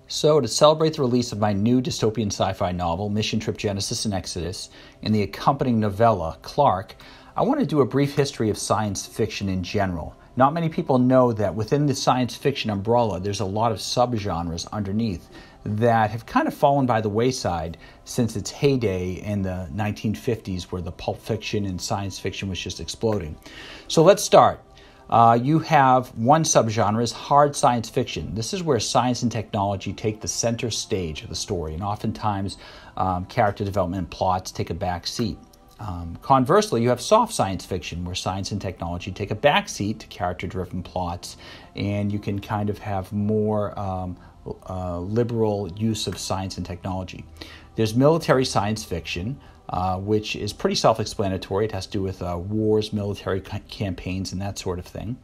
So, to celebrate the release of my new dystopian sci-fi novel, Mission Trip Genesis and Exodus, and the accompanying novella, Clark, I want to do a brief history of science fiction in general. Not many people know that within the science fiction umbrella, there's a lot of subgenres underneath that have kind of fallen by the wayside since its heyday in the 1950s, where the pulp fiction and science fiction was just exploding. So let's start. You have one subgenre is hard science fiction. This is where science and technology take the center stage of the story, and oftentimes character development and plots take a back seat. Conversely, you have soft science fiction, where science and technology take a back seat to character-driven plots, and you can kind of have more liberal use of science and technology. There's military science fiction, which is pretty self-explanatory. It has to do with wars, military campaigns, and that sort of thing.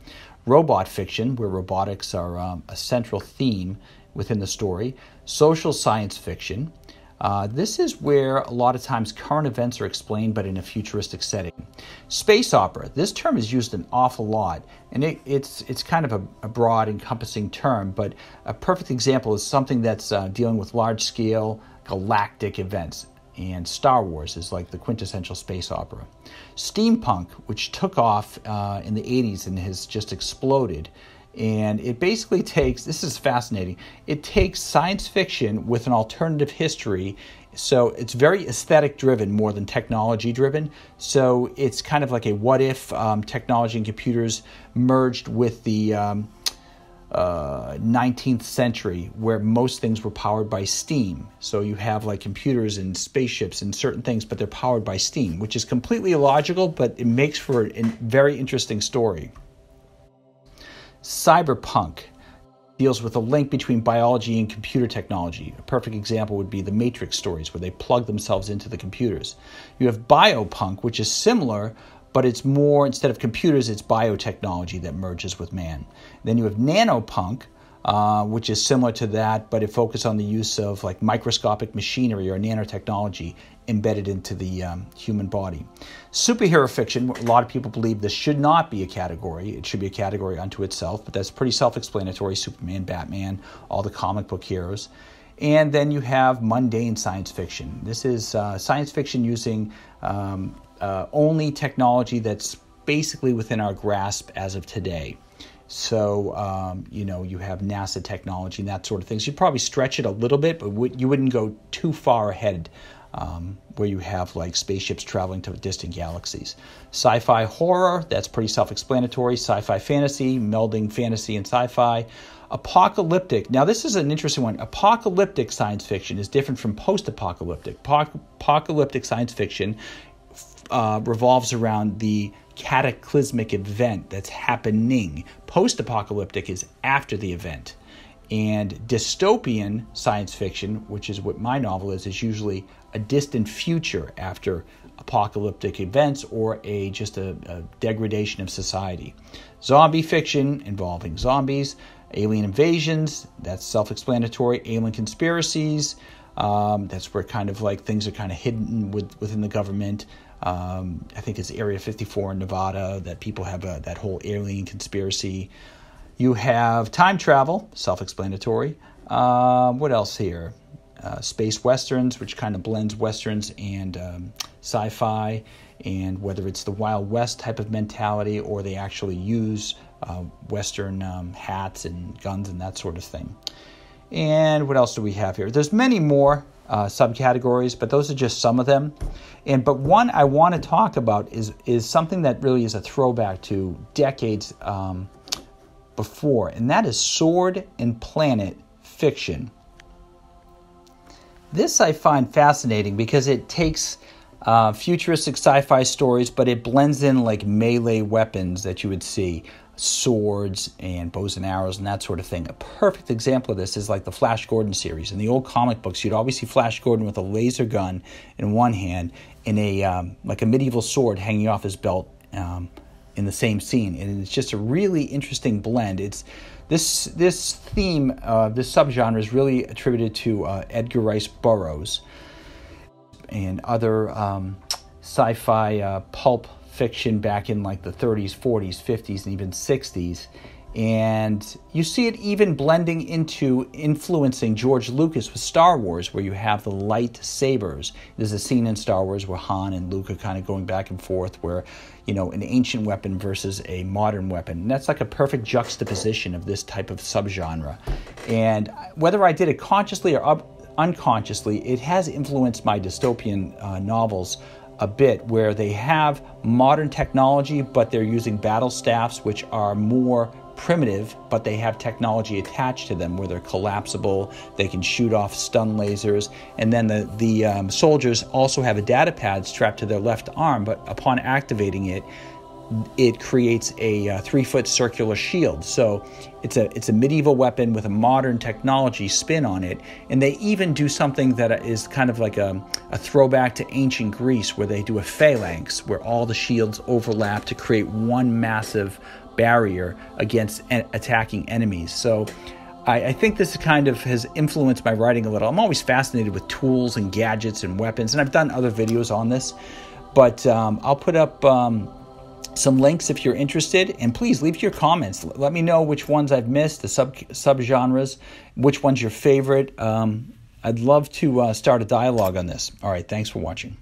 Robot fiction, where robotics are a central theme within the story. Social science fiction. This is where a lot of times current events are explained, but in a futuristic setting. Space opera. This term is used an awful lot, and it's kind of a broad, encompassing term, but a perfect example is something that's dealing with large-scale galactic events. And Star Wars is like the quintessential space opera. Steampunk, which took off in the 80s and has just exploded. And it basically takes, this is fascinating, it takes science fiction with an alternative history. So it's very aesthetic driven more than technology driven. So it's kind of like a what if technology and computers merged with the 19th century, where most things were powered by steam. So you have like computers and spaceships and certain things, but they're powered by steam, which is completely illogical, but it makes for a very interesting story. Cyberpunk deals with a link between biology and computer technology. A perfect example would be the Matrix stories, where they plug themselves into the computers. You have biopunk, which is similar, but it's more, instead of computers, it's biotechnology that merges with man. Then you have nanopunk, which is similar to that, but it focuses on the use of like microscopic machinery or nanotechnology embedded into the human body. Superhero fiction, a lot of people believe this should not be a category. It should be a category unto itself, but that's pretty self-explanatory. Superman, Batman, all the comic book heroes. And then you have mundane science fiction. This is science fiction using only technology that's basically within our grasp as of today. So, you have NASA technology and that sort of thing. So you'd probably stretch it a little bit, but you wouldn't go too far ahead where you have like spaceships traveling to distant galaxies. Sci-Fi horror, that's pretty self-explanatory. Sci-fi fantasy, melding fantasy and sci-fi. Apocalyptic. Now, this is an interesting one. Apocalyptic science fiction is different from post-apocalyptic. Apocalyptic science fiction revolves around the cataclysmic event that's happening. Post-apocalyptic is after the event. And dystopian science fiction, which is what my novel is usually a distant future after apocalyptic events or just a degradation of society. Zombie fiction involving zombies. Alien invasions, that's self-explanatory. Alien conspiracies, that's where kind of like things are kind of hidden within the government. I think it's Area 54 in Nevada that people have that whole alien conspiracy. You have time travel, self-explanatory. What else here? Space westerns, which kind of blends westerns and sci-fi, and whether it's the Wild West type of mentality or they actually use Western hats and guns and that sort of thing. And what else do we have here? There's many more subcategories, but those are just some of them. But one I want to talk about is something that really is a throwback to decades before, and that is sword and planet fiction. This I find fascinating because it takes futuristic sci-fi stories, but it blends in like melee weapons that you would see, swords and bows and arrows and that sort of thing. A perfect example of this is like the Flash Gordon series. In the old comic books, you'd always see Flash Gordon with a laser gun in one hand and like a medieval sword hanging off his belt in the same scene. And it's just a really interesting blend. It's this theme, this subgenre is really attributed to Edgar Rice Burroughs and other sci-fi pulp fiction back in like the 30s, 40s, 50s, and even 60s. And you see it even blending into influencing George Lucas with Star Wars, where you have the lightsabers. There's a scene in Star Wars where Han and Luke are kind of going back and forth, where, you know, an ancient weapon versus a modern weapon. And that's like a perfect juxtaposition of this type of subgenre. And whether I did it consciously or unconsciously, it has influenced my dystopian novels a bit, where they have modern technology, but they're using battle staffs, which are more primitive, but they have technology attached to them, where they're collapsible, they can shoot off stun lasers, and then the soldiers also have a data pad strapped to their left arm, but upon activating it, it creates a 3-foot circular shield. So it's a medieval weapon with a modern technology spin on it. And they even do something that is kind of like a throwback to ancient Greece, where they do a phalanx, where all the shields overlap to create one massive barrier against attacking enemies. So I think this kind of has influenced my writing a little. I'm always fascinated with tools and gadgets and weapons, and I've done other videos on this. But I'll put up some links if you're interested, and please leave your comments. Let me know which ones I've missed, the subgenres, which one's your favorite. I'd love to start a dialogue on this. All right, thanks for watching.